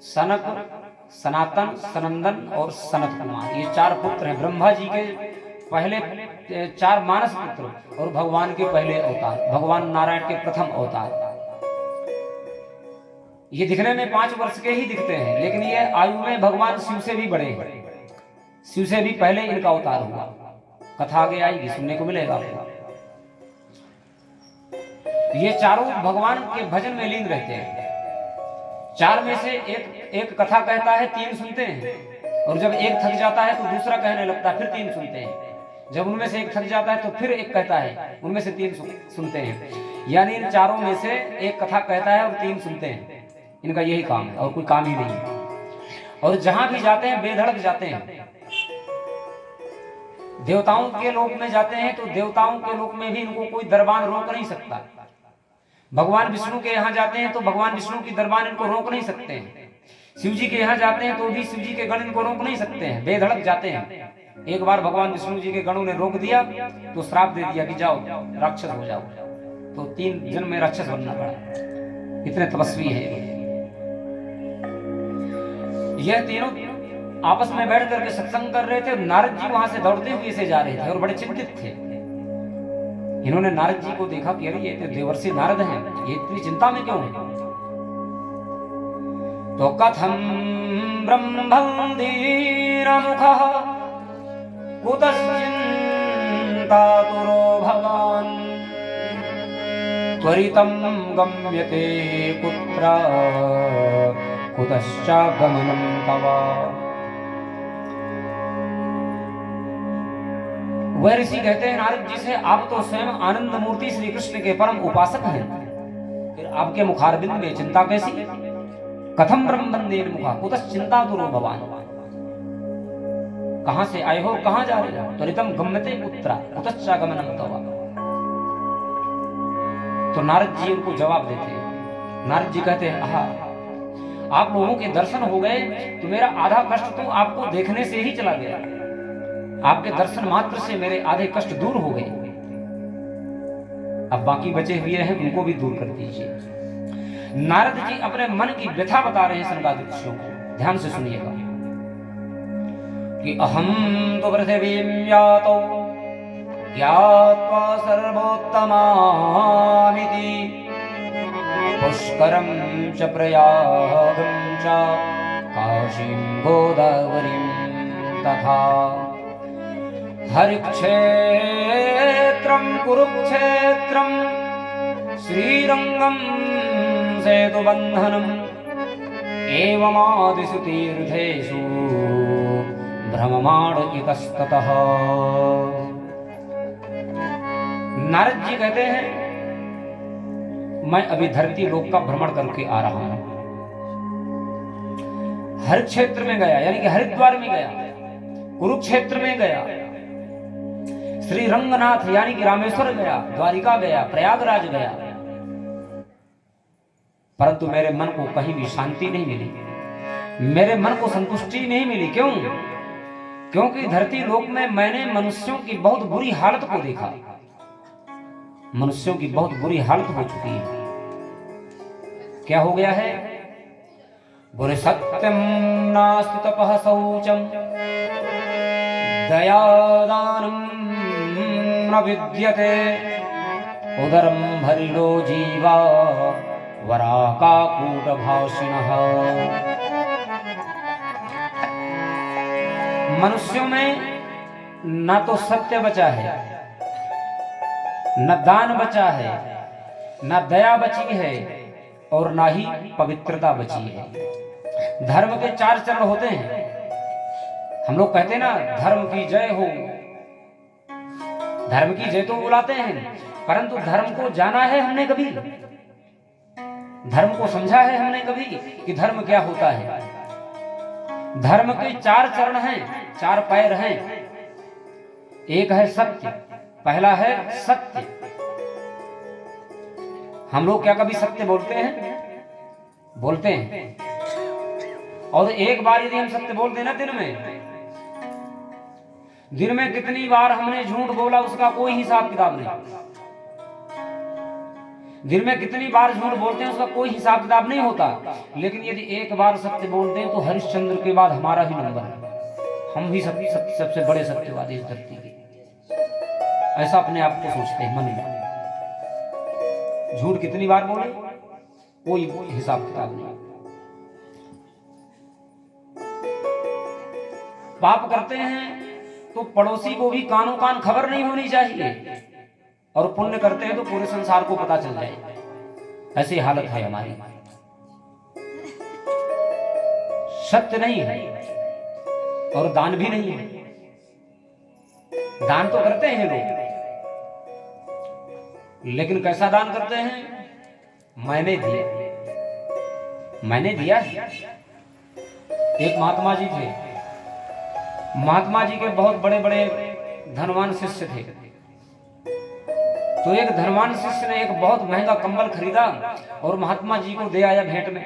सनक, सनातन, सनंदन और सनत कुमार, ये 4 पुत्र हैं। ब्रह्मा जी के पहले 4 मानस पुत्र और भगवान के पहले अवतार, भगवान नारायण के प्रथम अवतार। ये दिखने में 5 वर्ष के ही दिखते हैं, लेकिन ये आयु में भगवान शिव से भी बड़े हैं। शिव से भी पहले इनका अवतार हुआ। कथा आगे आएगी, सुनने को मिलेगा आपको। ये चारों भगवान के भजन में लीन रहते हैं। 4 में से एक कथा कहता है, 3 सुनते हैं, और जब एक थक जाता है तो दूसरा कहने लगता है, फिर 3 सुनते हैं। जब उनमें से एक थक जाता है तो फिर एक कहता है, उनमें से 3 सुनते हैं। यानी इन चारों में से एक कथा कहता है और 3 सुनते हैं। इनका यही काम है और कोई काम ही नहीं है। और जहां भी जाते हैं बेधड़क जाते हैं। देवताओं के लोक में जाते हैं तो देवताओं के लोक में भी इनको कोई दरबार रोक नहीं सकता। भगवान विष्णु के यहाँ जाते हैं तो भगवान विष्णु की दरबार इनको रोक नहीं सकते हैं। शिव जी के यहाँ जाते हैं तो भी शिव जी के गण इनको रोक नहीं सकते हैं, बेधड़क जाते हैं। एक बार भगवान विष्णु जी के गणों ने रोक दिया तो श्राप दे दिया कि जाओ राक्षस हो जाओ। तो 3 जन्म में राक्षस बनना पड़ा, इतने तपस्वी है। यह तीनों आपस में बैठ करके सत्संग कर रहे थे। नारद जी वहां से दौड़ते हुए से जा रहे थे और बड़े चिंतित थे। इन्होंने नारद जी को देखा कि अरे ये तो देवर्षि नारद हैं, ये इतनी चिंता में क्यों है? तो कथम ब्रह्मं धीरमुखः कुतश्चिन्तातुरो भवान् त्वरितं गम्यते कुत्र कुतश्चागमनं तव। वह ऋषि कहते हैं नारद जी से, आप तो स्वयं आनंद मूर्ति श्री कृष्ण के परम उपासक हैं, फिर आपके मुखारबिंद में चिंता कैसी? कथम ब्रह्मंदेन मुखा कुतश्चिन्तातुरो भवान्, कहां से आए हो, कहां जा रहे हो? त्वरितं गम्यते कुत्र कुतश्चागमनं तव। तो नारद जी उनको जवाब देते हैं। नारद जी कहते हैं, आहा, आप लोगों के दर्शन हो गए तो मेरा आधा कष्ट तो आपको देखने से ही चला गया। आपके दर्शन मात्र से मेरे आधे कष्ट दूर हो गए। अब बाकी बचे हुए हैं उनको भी दूर कर दीजिए। नारद जी अपने मन की व्यथा बता रहे हैं सनकादिक ऋषियों को, ध्यान से सुनिएगा। कि अहम तो पृथिवीं यातो ज्ञात्वा सर्वोत्तमामिति पुष्करं च प्रयागं च काशीं गोदावरीं तथा हरिक्षेत्रं कुरुक्षेत्रं श्रीरंगं सेतुबन्धनम् एवमादिषु तीर्थेषु भ्रममाण इतस्ततः। नारद जी कहते हैं, मैं अभी धरती लोक का भ्रमण करके आ रहा हूं। हर क्षेत्र में गया, यानी कि हरिद्वार में गया, कुरुक्षेत्र में गया, श्री रंगनाथ यानी कि रामेश्वर गया, द्वारिका गया, प्रयागराज गया, परंतु मेरे मन को कहीं भी शांति नहीं मिली, मेरे मन को संतुष्टि नहीं मिली। क्यों? क्योंकि धरती लोक में मैंने मनुष्यों की बहुत बुरी हालत को देखा। मनुष्यों की बहुत बुरी हालत हो चुकी है। क्या हो गया है? बोले सत्यम नास्ति तपः शौचम दयादानं न विद्यते उदरं भरिलो जीवा वराकाकूटभाषिणः। मनुष्यों में न तो सत्य बचा है, न दान बचा है, न दया बची है, और ना ही पवित्रता बची है। धर्म के 4 चरण होते हैं। हम लोग कहते हैं ना, धर्म की जय हो, धर्म की जय तो बुलाते हैं, परंतु धर्म को जाना है हमने कभी? धर्म को समझा है हमने कभी कि धर्म क्या होता है? धर्म के 4 चरण हैं, 4 पैर हैं। एक है सत्य, पहला है सत्य। हम लोग क्या कभी सत्य बोलते हैं? बोलते हैं। और एक बार यदि हम सत्य बोल देना दिन में कितनी बार हमने झूठ बोला उसका कोई हिसाब किताब नहीं। दिन में कितनी बार झूठ बोलते हैं उसका कोई हिसाब किताब नहीं होता, लेकिन यदि एक बार सत्य बोलते हैं तो हरिश्चंद्र के बाद हमारा ही नंबर है, हम भी सबसे बड़े सत्यवादी इस धरती के, ऐसा अपने आप को सोचते हैं मन में। झूठ कितनी बार बोले कोई हिसाब किताब नहीं। पाप करते हैं तो पड़ोसी को भी कानों कान खबर नहीं होनी चाहिए, और पुण्य करते हैं तो पूरे संसार को पता चल जाए, ऐसी हालत है हमारी। सत्य नहीं है और दान भी नहीं है। दान तो करते हैं लोग, लेकिन कैसा दान करते हैं? मैंने दिया, मैंने दिया। एक महात्मा जी थे, महात्मा जी के बहुत बड़े बड़े धनवान शिष्य थे। तो एक धनवान शिष्य ने एक बहुत महंगा कंबल खरीदा और महात्मा जी को दे आया भेंट में।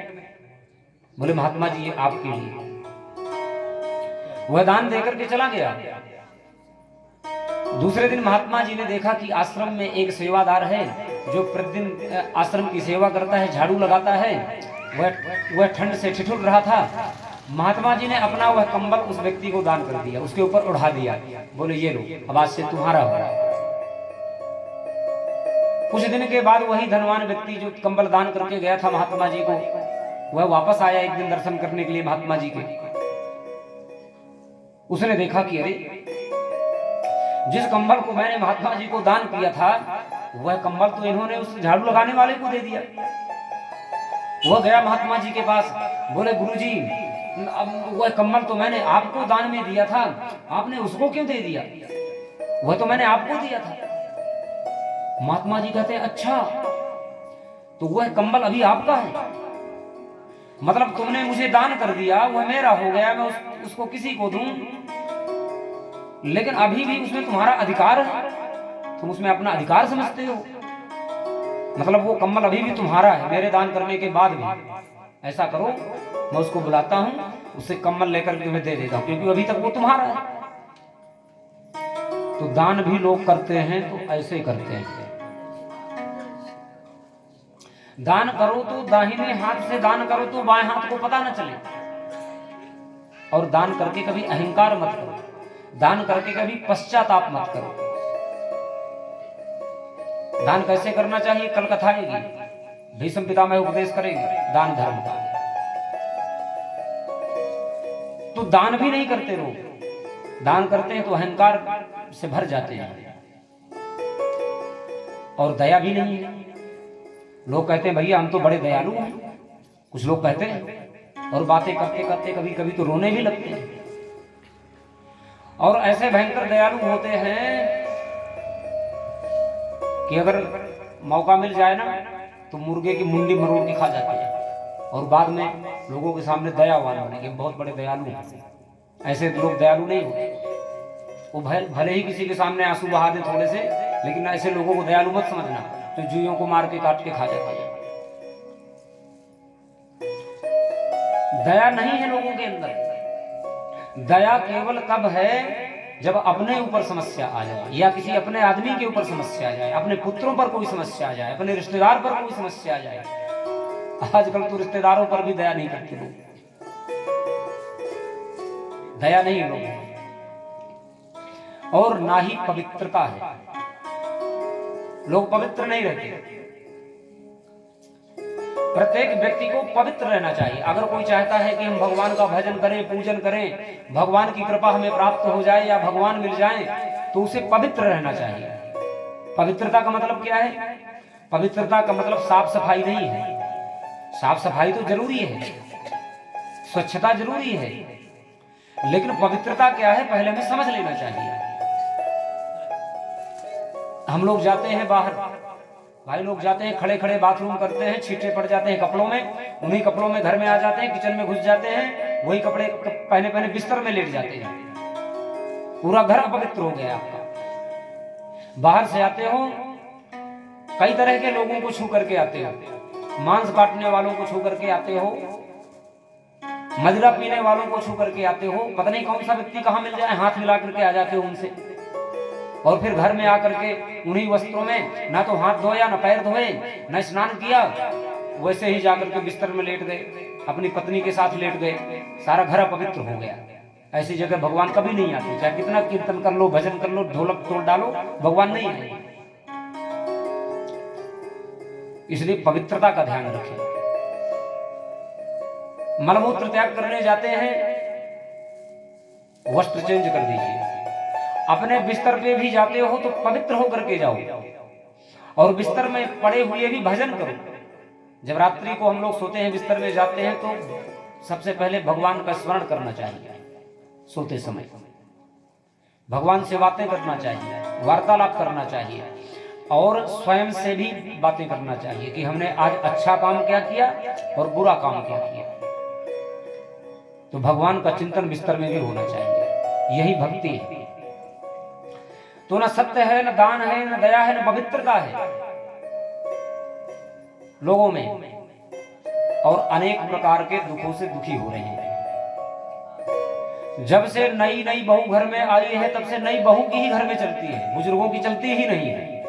बोले महात्मा जी ये आपके लिए। वह दान देकर के चला गया। दूसरे दिन महात्मा जी ने देखा कि आश्रम में एक सेवादार है जो प्रतिदिन आश्रम की सेवा करता है, झाड़ू लगाता है। वह ठंड से ठिठुर रहा था। महात्मा जी ने अपना वह कंबल उस व्यक्ति को दान कर दिया, उसके ऊपर उड़ा दिया। बोले ये लो, अब आज से तुम्हारा हो। कुछ दिन के बाद वही धनवान व्यक्ति जो कंबल दान करके गया था महात्मा जी को, वह वापस आया एक दिन दर्शन करने के लिए महात्मा जी के। उसने देखा कि अरे जिस कंबल को मैंने महात्मा जी को दान किया था वह कंबल तो इन्होंने उस झाड़ू लगाने वाले को दे दिया। वह गया महात्मा जी के पास, बोले गुरुजी वह कंबल तो मैंने आपको दान में दिया था, आपने उसको क्यों दे दिया? वह तो मैंने आपको दिया था। महात्मा जी कहते हैं अच्छा, तो वह कंबल अभी आपका है? मतलब तुमने मुझे दान कर दिया, वह मेरा हो गया, मैं उसको किसी को दूं, लेकिन अभी भी उसमें तुम्हारा अधिकार है, तुम उसमें अपना अधिकार समझते हो। मतलब वो कंबल अभी भी तुम्हारा है मेरे दान करने के बाद भी। ऐसा करो, मैं उसको बुलाता हूं, उससे कंबल लेकर के तुम्हें दे देता हूं, क्योंकि अभी तक वो तुम्हारा है। तो दान भी लोग करते हैं तो ऐसे ही करते हैं। दान करो तो दाहिने हाथ से दान करो तो बाएं हाथ को पता न चले। और दान करके कभी अहंकार मत करो, दान करके कभी पश्चाताप मत करो। दान कैसे करना चाहिए कल कथा आएगी, भीष्म पितामह उपदेश करेंगे दान धर्म का। तो दान भी नहीं करते लोग, दान करते हैं तो अहंकार से भर जाते हैं और दया भी नहीं है। लोग कहते हैं भैया हम तो बड़े दयालु हैं, कुछ लोग कहते हैं, और बातें करते करते कभी कभी तो रोने भी लगते हैं। और ऐसे भयंकर दयालु होते हैं कि अगर मौका मिल जाए ना तो मुर्गे की मुंडी मरोड़ के खा जाते हैं, और बाद में लोगों के सामने दयावान बनेंगे, बहुत बड़े दयालु हैं। ऐसे लोग दयालु नहीं होते। वो भले ही किसी के सामने आंसू बहा दे थोड़े से, लेकिन ऐसे लोगों को दयालु मत समझना, तो जुइयों को मार के काट के खा जाते हैं। दया नहीं है लोगों के अंदर। दया केवल कब है? जब अपने ऊपर समस्या आ जाए, या किसी अपने आदमी के ऊपर समस्या आ जाए, अपने पुत्रों पर कोई समस्या आ जाए, अपने रिश्तेदार पर कोई समस्या आ जाए। आजकल तो रिश्तेदारों पर भी दया नहीं करते लोग, दया नहीं लोग, और ना ही पवित्रता है। लोग पवित्र नहीं रहते। प्रत्येक व्यक्ति को पवित्र रहना चाहिए। अगर कोई चाहता है कि हम भगवान का भजन करें, पूजन करें, भगवान की कृपा हमें प्राप्त हो जाए या भगवान मिल जाए, तो उसे पवित्र रहना चाहिए। पवित्रता का मतलब क्या है? पवित्रता का मतलब साफ सफाई नहीं है। साफ सफाई तो जरूरी है, स्वच्छता जरूरी है, लेकिन पवित्रता क्या है पहले हमें समझ लेना चाहिए। हम लोग जाते हैं बाहर, भाई लोग जाते हैं, खड़े खड़े बाथरूम करते हैं, छींटे पड़ जाते हैं कपड़ों में, उन्हीं कपड़ों में घर में आ जाते हैं, किचन में घुस जाते हैं, वही कपड़े पहने पहने बिस्तर में लेट जाते हैं, पूरा घर अपवित्र हो गया आपका। बाहर से आते हो, कई तरह के लोगों को छू करके आते हो, मांस काटने वालों को छू करके आते हो, मदिरा पीने वालों को छू करके आते हो, पता नहीं कौन सा व्यक्ति कहां मिल जाए हाथ मिला करके आ जाते हो उनसे। और फिर घर में आकर के उन्हीं वस्त्रों में ना तो हाथ धोया ना पैर धोए न स्नान किया, वैसे ही जाकर के बिस्तर में लेट गए, अपनी पत्नी के साथ लेट गए, सारा घर अपवित्र हो गया। ऐसी जगह भगवान कभी नहीं आते, चाहे कितना कीर्तन कर लो, भजन कर लो, ढोलक तोड़ डालो, भगवान नहीं आएंगे। इसलिए पवित्रता का ध्यान रखें। मलमूत्र त्याग करने जाते हैं, वस्त्र चेंज कर दीजिए। अपने बिस्तर पे भी जाते हो तो पवित्र होकर के जाओ, और बिस्तर में पड़े हुए भी भजन करो। जब रात्रि को हम लोग सोते हैं, बिस्तर में जाते हैं, तो सबसे पहले भगवान का स्मरण करना चाहिए। सोते समय भगवान से बातें करना चाहिए, वार्तालाप करना चाहिए, और स्वयं से भी बातें करना चाहिए कि हमने आज अच्छा काम क्या किया और बुरा काम क्या किया। तो भगवान का चिंतन बिस्तर में भी होना चाहिए, यही भक्ति है। तो न सत्य है, न दान है, न दया है, न पवित्रता है लोगों में, और अनेक प्रकार के दुखों से दुखी हो रहे हैं। जब से नई नई बहू घर में आई है, तब से नई बहू की ही घर में चलती है, बुजुर्गों की चलती ही नहीं है।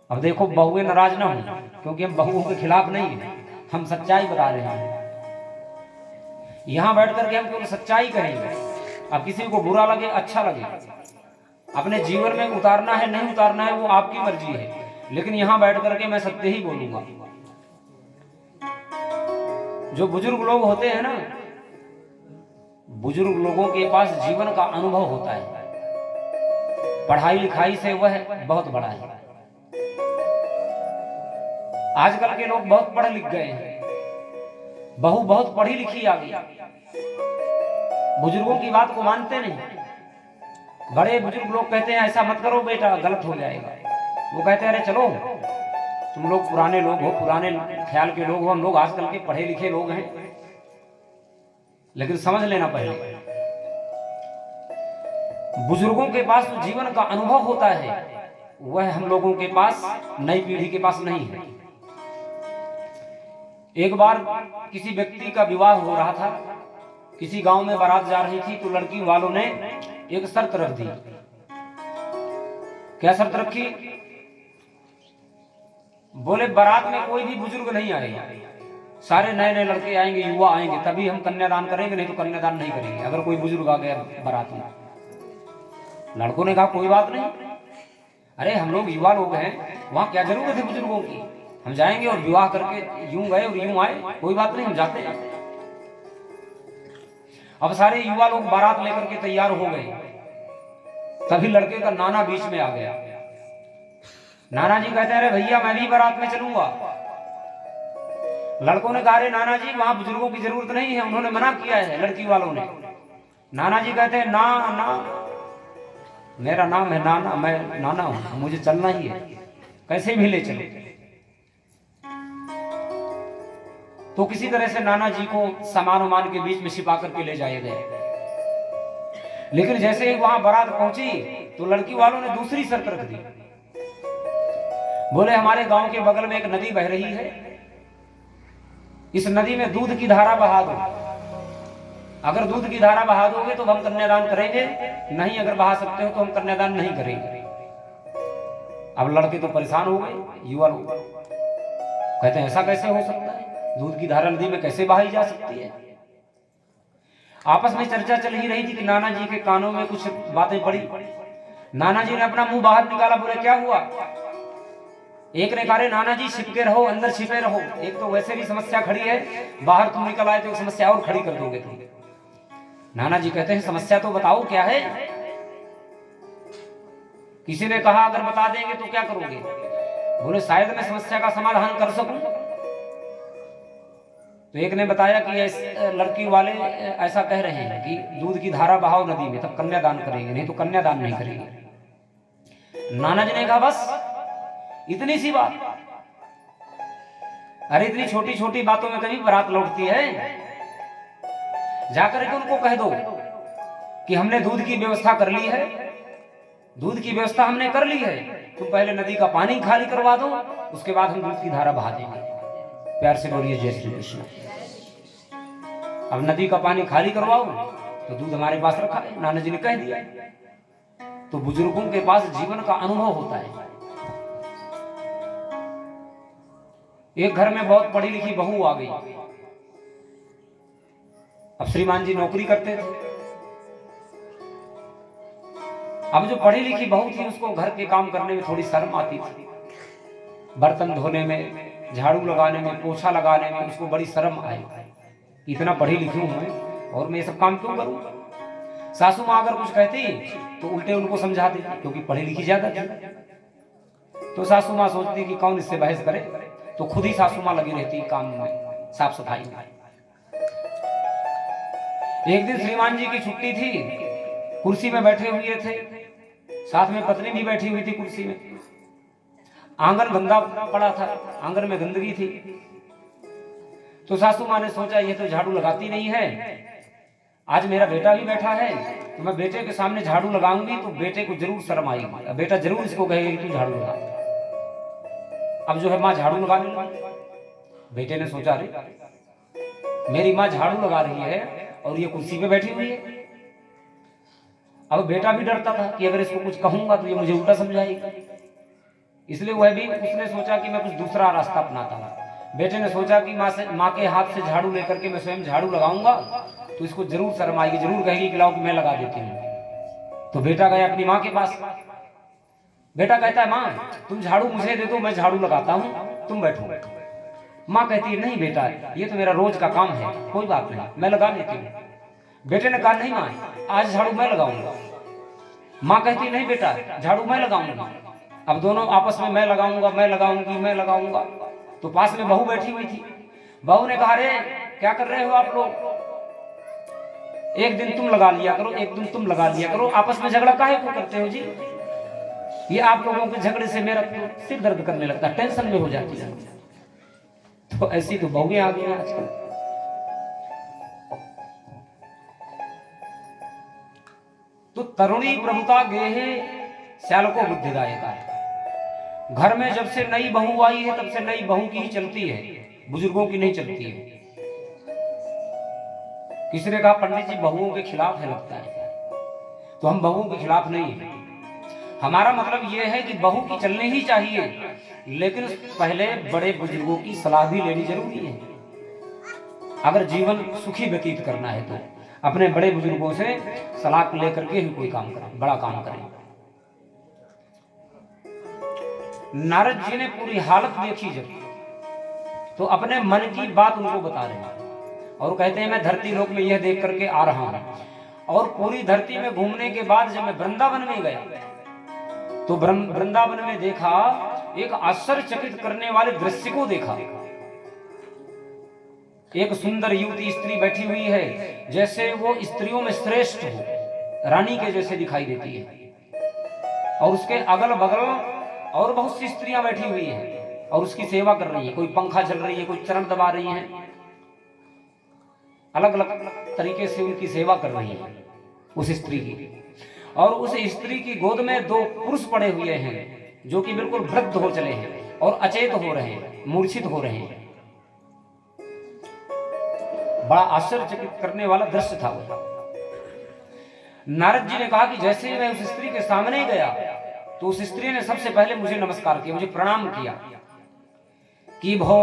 अब देखो, बहुएं नाराज ना हो, क्योंकि हम बहुओं के खिलाफ नहीं है, हम सच्चाई बता रहे हैं। यहां बैठ करके हम केवल सच्चाई कहेंगे। अब किसी को बुरा लगे, अच्छा लगे, अपने जीवन में उतारना है नहीं उतारना है वो आपकी मर्जी है, लेकिन यहां बैठ करके मैं सत्य ही बोलूंगा। जो बुजुर्ग लोग होते हैं ना, बुजुर्ग लोगों के पास जीवन का अनुभव होता है, पढ़ाई लिखाई से वह बहुत बड़ा है। आजकल के लोग बहुत पढ़ लिख गए हैं, बहू बहुत पढ़ी लिखी आ गई, बुजुर्गों की बात को मानते नहीं। बड़े बुजुर्ग लोग कहते हैं ऐसा मत करो बेटा, गलत हो जाएगा। वो कहते हैं अरे चलो, तुम लोग पुराने लोग हो, पुराने ख्याल के लोग हो, हम लोग आजकल के पढ़े लिखे लोग हैं, लेकिन समझ लेना पहले बुजुर्गों के पास तो जीवन का अनुभव होता है, वह हम लोगों के पास, नई पीढ़ी के पास नहीं है। एक बार किसी व्यक्ति का विवाह हो रहा था, किसी गांव में बारात जा रही थी, तो लड़की वालों ने एक शर्त रख दी। क्या शर्त रखी? बोले बारात में कोई भी बुजुर्ग नहीं आएगा, सारे नए नए लड़के आएंगे, युवा आएंगे, तभी हम कन्यादान करेंगे, नहीं तो कन्यादान नहीं करेंगे अगर कोई बुजुर्ग आ गया बारात में। लड़कों ने कहा कोई बात नहीं, अरे हम लोग युवा लोग हैं, वहां क्या जरूरत है बुजुर्गों की, हम जाएंगे और विवाह करके यूं गए और यूं आए, कोई बात नहीं, हम जाते हैं। अब सारे युवा लोग बारात लेकर के तैयार हो गए, तभी लड़के का नाना बीच में आ गया। नाना जी कहते हैं अरे भैया मैं भी बारात में चलूंगा। लड़कों ने कहा अरे नाना जी वहां बुजुर्गों की जरूरत नहीं है, उन्होंने मना किया है लड़की वालों ने। नाना जी कहते हैं ना ना, मेरा नाम है नाना, मैं नाना हूं, मुझे चलना ही है, कैसे भी ले चलो। तो किसी तरह से नाना जी को सामान उमान के बीच में छिपा करके ले जाए गए। लेकिन जैसे ही वहां बारात पहुंची तो लड़की वालों ने दूसरी शर्त रख दी। बोले हमारे गांव के बगल में एक नदी बह रही है, इस नदी में दूध की धारा बहा दो, अगर दूध की धारा बहा दोगे तो हम कन्यादान करेंगे, नहीं अगर बहा सकते हो तो हम कन्यादान नहीं करेंगे। अब लड़के तो परेशान हो गए, युवा लोग कहते हैं ऐसा कैसे हो सकता है, दूध की धारा नदी में कैसे बहाई जा सकती है। आपस में चर्चा चल ही रही थी कि नाना जी के कानों में कुछ बातें पड़ी। नाना जी ने अपना मुंह बाहर निकाला, बोले क्या हुआ? एक ने कहा नाना जी छिपके रहो, अंदर छिपे रहो, एक तो वैसे भी समस्या खड़ी है, बाहर तुम निकल आए तो समस्या और खड़ी कर दोगे तुम। नाना जी कहते हैं समस्या तो बताओ क्या है। किसी ने कहा अगर बता देंगे तो क्या करोगे? बोले शायद मैं समस्या का समाधान कर सकूं। तो एक ने बताया कि लड़की वाले ऐसा कह रहे हैं कि दूध की धारा बहाओ नदी में, तब कन्यादान करेंगे, नहीं तो कन्यादान नहीं करेंगे। नाना जी ने कहा बस इतनी सी बात? अरे इतनी छोटी छोटी बातों में कभी बारात लौटती है? जाकर के उनको कह दो कि हमने दूध की व्यवस्था कर ली है, दूध की व्यवस्था हमने कर ली है, तुम पहले नदी का पानी खाली करवा दो, उसके बाद हम दूध की धारा बहा देंगे। प्यार से बोलिए जय श्री कृष्ण। अब नदी का पानी खाली करवाओ तो दूध हमारे पास रखा है, नाना जी ने कह दिया। तो बुजुर्गों के पास जीवन का अनुभव होता है। एक घर में बहुत पढ़ी लिखी बहू आ गई। अब श्रीमान जी नौकरी करते थे। अब जो पढ़ी लिखी बहू थी उसको घर के काम करने में थोड़ी शर्म आती थी। बर्तन धोने में, झाड़ू लगाने में, पोछा लगाने में उसको बड़ी शर्म आई। इतना पढ़ी लिखी हूं मैं और मैं ये सब काम क्यों करूं। सासू माँ अगर कुछ कहती तो उल्टे उनको समझाती क्योंकि पढ़ी लिखी ज्यादा थी। तो सासू माँ सोचती कि कौन इससे बहस करे, तो खुद ही सासू माँ लगी रहती काम में, साफ सफाई में। एक दिन श्रीमान जी की छुट्टी थी, कुर्सी में बैठे हुए थे, साथ में पत्नी भी बैठी हुई थी कुर्सी में। आंगन गंदा पड़ा था, आंगन में गंदगी थी। तो सासू माँ ने सोचा ये तो झाड़ू लगाती नहीं है, आज मेरा बेटा भी बैठा है तो मैं बेटे के सामने झाड़ू लगाऊंगी तो बेटे को जरूर शर्म आएगी, बेटा जरूर इसको कहेगा कि तू झाड़ू लगा। अब जो है माँ झाड़ू लगाने लगी। बेटे ने सोचा अरे मेरी माँ झाड़ू लगा रही है और ये कुर्सी पे बैठी हुई है। अब बेटा भी डरता था कि अगर इसको कुछ कहूंगा तो ये मुझे उल्टा समझाएगा, इसलिए वह भी उसने सोचा कि मैं कुछ दूसरा रास्ता अपनाता हूं। बेटे ने सोचा कि माँ के हाथ से झाड़ू लेकर के मैं स्वयं झाड़ू लगाऊंगा तो इसको जरूर शर्म आएगी, जरूर कहेगी कि लाओ कि मैं लगा देती हूँ। तो बेटा गया अपनी माँ के पास। बेटा कहता है माँ तुम झाड़ू मुझे दे दो, मैं झाड़ू लगाता हूँ, तुम बैठो। माँ कहती है नहीं बेटा ये तो मेरा रोज का काम है, कोई बात नहीं मैं लगा लेती हूँ। बेटे ने कहा नहीं माँ आज झाड़ू मैं लगाऊंगा। माँ कहती नहीं बेटा झाड़ू मैं लगाऊंगा। अब दोनों आपस में मैं लगाऊंगा, मैं लगाऊंगी, मैं लगाऊंगा। तो पास में बहू बैठी हुई थी। बहू ने कहा रे क्या कर रहे हो आप लोग, एक दिन तुम लगा लिया करो, एक दिन तुम लगा लिया करो, आपस में झगड़ा काहे को करते हो जी। ये आप लोगों के झगड़े से मेरा सिर दर्द करने लगता है, टेंशन में हो जाती है। तो ऐसी तो बहुएं आ गई हैं आजकल। तो तरुणी प्रभुता गेहे श्यालको बुद्धिदायका। घर में जब से नई बहू आई है तब से नई बहू की ही चलती है, बुजुर्गों की नहीं चलती है। किसी ने कहा पंडित जी बहुओं के खिलाफ है लगता है, तो हम बहुओं के खिलाफ नहीं है। हमारा मतलब यह है कि बहू की चलनी ही चाहिए, लेकिन पहले बड़े बुजुर्गों की सलाह भी लेनी जरूरी है। अगर जीवन सुखी व्यतीत करना है तो अपने बड़े बुजुर्गों से सलाह लेकर के ही कोई काम करें, बड़ा काम करें। नारद जी ने पूरी हालत देखी जब, तो अपने मन की बात उनको बता रहे हैं और कहते हैं मैं धरती लोक में यह देख करके आ रहा हूं। और पूरी धरती में घूमने के बाद जब मैं वृंदावन में गया तो वृंदावन में देखा, एक आश्चर्यचकित करने वाले दृश्य को देखा। एक सुंदर युवती स्त्री बैठी हुई है, जैसे वो स्त्रियों में श्रेष्ठ हो, रानी के जैसे दिखाई देती है। और उसके अगल बगल और बहुत सी स्त्रियां बैठी हुई हैं और उसकी सेवा कर रही है। कोई पंखा चल रही है, कोई चरण दबा रही है, अलग अलग तरीके से उनकी सेवा कर रही है उस स्त्री की। और उस स्त्री की गोद में दो पुरुष पड़े हुए हैं जो कि बिल्कुल वृद्ध हो चले हैं और अचेत हो रहे हैं, मूर्छित हो रहे हैं। बड़ा आश्चर्यचकित करने वाला दृश्य था वो। नारद जी ने कहा कि जैसे ही मैं उस स्त्री के सामने गया तो उस स्त्री ने सबसे पहले मुझे नमस्कार किया, मुझे प्रणाम किया कि भो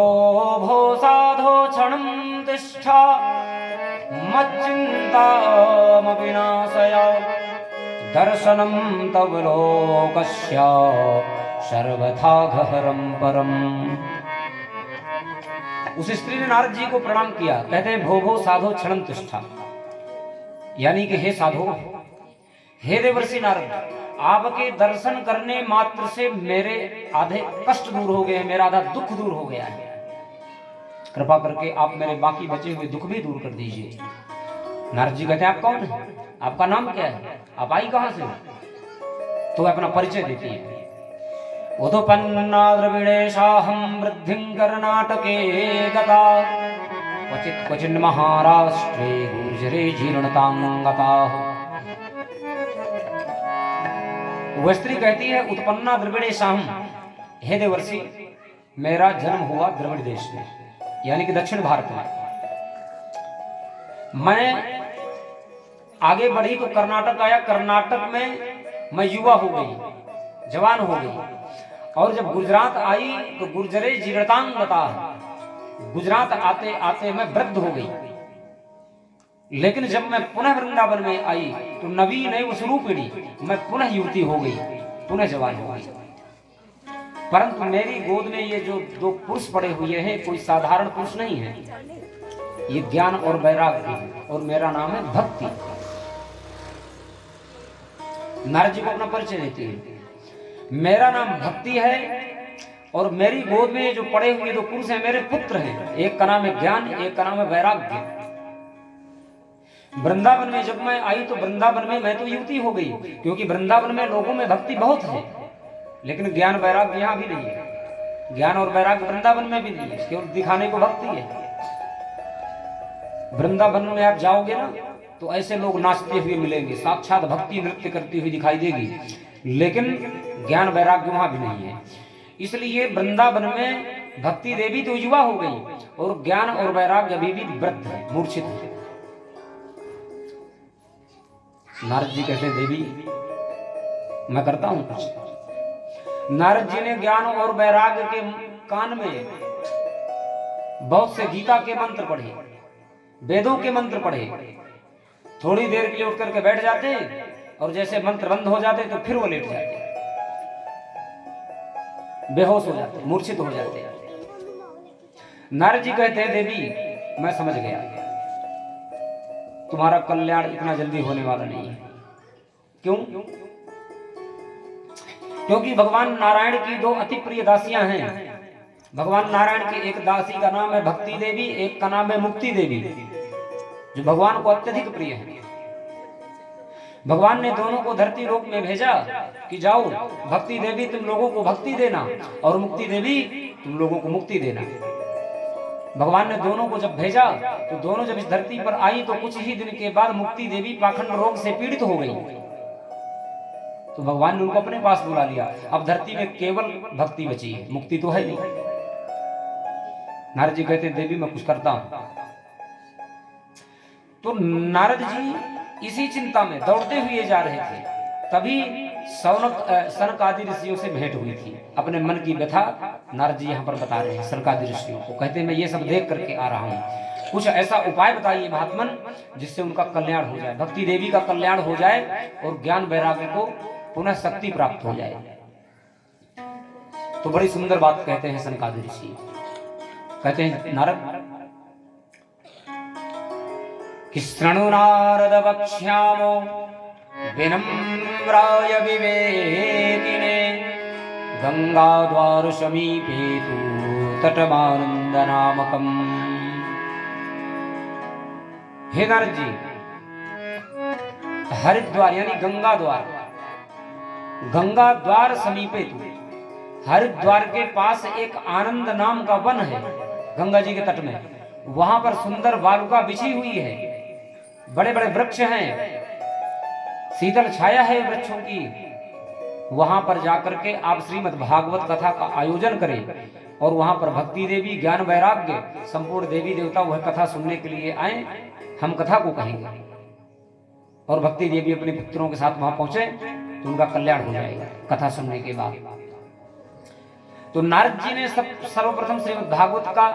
भो साधो क्षणं तिष्ठा मच्चिन्तामपि नाशय दर्शनं तव लोकस्य सर्वथा गहरं परम। उस स्त्री ने नारद जी को प्रणाम किया। कहते हैं भो भो साधो क्षणं तिष्ठा, यानी कि हे साधो, हे देवर्षि नारद, आपके दर्शन करने मात्र से मेरे आधे कष्ट दूर हो गए हैं, मेरा आधा दुख दूर हो गया है। कृपा करके आप मेरे बाकी बचे हुए दुख भी दूर कर दीजिए। नारद जी कहते हैं आप कौन है, आपका नाम क्या है, आप आई कहां से? तो अपना परिचय देती है। उदुपन्ना द्रविड़ेशाहं वृद्धिं कर्नाटके गता क्वचित् क्वचिन् महाराष्ट्रे गुर्जरे जीर्णतां गताः। वह स्त्री कहती है उत्पन्ना द्रविड़ेशाहं, हे देवर्षि मेरा जन्म हुआ द्रविड़ देश में, यानी कि दक्षिण भारत में। मैं आगे बढ़ी तो कर्नाटक आया, कर्नाटक में मैं युवा हो गई, जवान हो गई। और जब गुजरात आई तो गुर्जरे जीर्णतांगता, गुजरात आते आते मैं वृद्ध हो गई। लेकिन जब मैं पुनः वृंदावन में आई तो नवीन नैव स्वरूपिणी, मैं पुनः युवती हो गई, पुनः जवान हो गई। परंतु मेरी गोद में ये जो दो पुरुष पड़े हुए हैं कोई साधारण पुरुष नहीं है, ये ज्ञान और वैराग्य है, और मेरा नाम है भक्ति। नारद जी को अपना परिचय देते हैं, मेरा नाम भक्ति है और मेरी गोद में ये जो पड़े हुए दो पुरुष हैं मेरे पुत्र हैं, एक का नाम है ज्ञान, एक का नाम है वैराग्य। वृंदावन में जब मैं आई तो वृंदावन में मैं तो युवती हो गई, क्योंकि वृंदावन में लोगों में भक्ति बहुत है, लेकिन ज्ञान वैराग्य यहां भी नहीं है। ज्ञान और वैराग्य वृंदावन में भी नहीं है, केवल दिखाने को भक्ति है। वृंदावन में आप जाओगे ना तो ऐसे लोग नाचते हुए मिलेंगे, साक्षात भक्ति नृत्य करती हुई दिखाई देगी, लेकिन ज्ञान वैराग्य वहां भी नहीं है। इसलिए वृंदावन में भक्ति देवी तो युवा हो गई और ज्ञान और वैराग्य अभी भी वृद्ध है, मूर्छित है। नारद जी कहते हैं देवी मैं करता हूं कुछ। नारद जी ने ज्ञान और वैराग्य के कान में बहुत से गीता के मंत्र पढ़े, वेदों के मंत्र पढ़े। थोड़ी देर के लिए उठ करके बैठ जाते और जैसे मंत्र बंद हो जाते तो फिर वो लेट जाते, बेहोश हो जाते, मूर्छित हो जाते। नारद जी कहते हैं देवी मैं समझ गया, तुम्हारा कल्याण इतना जल्दी होने वाला नहीं है। क्यों? क्योंकि भगवान नारायण की दो अति प्रिय दासियां हैं। भगवान नारायण की एक दासी का नाम है भक्ति देवी, एक का नाम है मुक्ति देवी, जो भगवान को अत्यधिक प्रिय है। भगवान ने दोनों को धरती लोक में भेजा कि जाओ भक्ति देवी तुम लोगों को भक्ति देना और मुक्ति देवी तुम लोगों को मुक्ति देना। भगवान ने दोनों को जब भेजा तो दोनों जब इस धरती पर आई तो कुछ ही दिन के बाद मुक्ति देवी पाखंड रोग से पीड़ित हो गई, तो भगवान ने उनको अपने पास बुला लिया। अब धरती में केवल भक्ति बची है, मुक्ति तो है नहीं। नारद जी कहते हैं देवी मैं कुछ करता हूं। तो नारद जी इसी चिंता में दौड़ते हुए जा रहे थे, तभी सनक आदि ऋषियों से भेंट हुई थी। अपने मन की व्यथा नारद जी यहाँ पर बता रहे हैं सनक आदि ऋषियों को। कहते हैं मैं ये सब देख करके आ रहा हूँ, कुछ ऐसा उपाय बताइए महात्मन जिससे उनका कल्याण हो जाए, भक्ति देवी का कल्याण हो जाए और ज्ञान वैराग्य को पुनः शक्ति प्राप्त हो जाए। तो बड़ी सुंदर बात कहते हैं सनक आदि ऋषि। कहते हैं नारद कि शृणु नारद वक्ष्यामो विनम्राय विवेकिने गंगाद्वार समीपे तु तटमानंद नामकम्। हे नारद जी, हरिद्वार यानी गंगा द्वार, गंगा द्वार समीपे तु, हरिद्वार के पास एक आनंद नाम का वन है गंगा जी के तट में। वहां पर सुंदर बालुका बिछी हुई है, बड़े बड़े वृक्ष हैं, शीतल छाया है वृक्षों की। वहां पर जाकर के आप श्रीमद् भागवत कथा का आयोजन करें और वहां पर भक्ति देवी ज्ञान वैराग्य संपूर्ण देवी देवता वह कथा सुनने के लिए आए, हम कथा को कहेंगे और भक्ति देवी अपने पुत्रों के साथ वहां पहुंचे तो उनका कल्याण हो जाएगा कथा सुनने के बाद। तो नारद जी ने सर्वप्रथम श्रीमद् भागवत का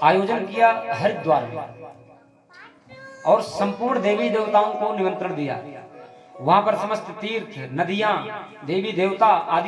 आयोजन किया हरिद्वार में और संपूर्ण देवी देवताओं को निमंत्रण दिया। वहां पर समस्त तीर्थ, नदियां, देवी देवता आदि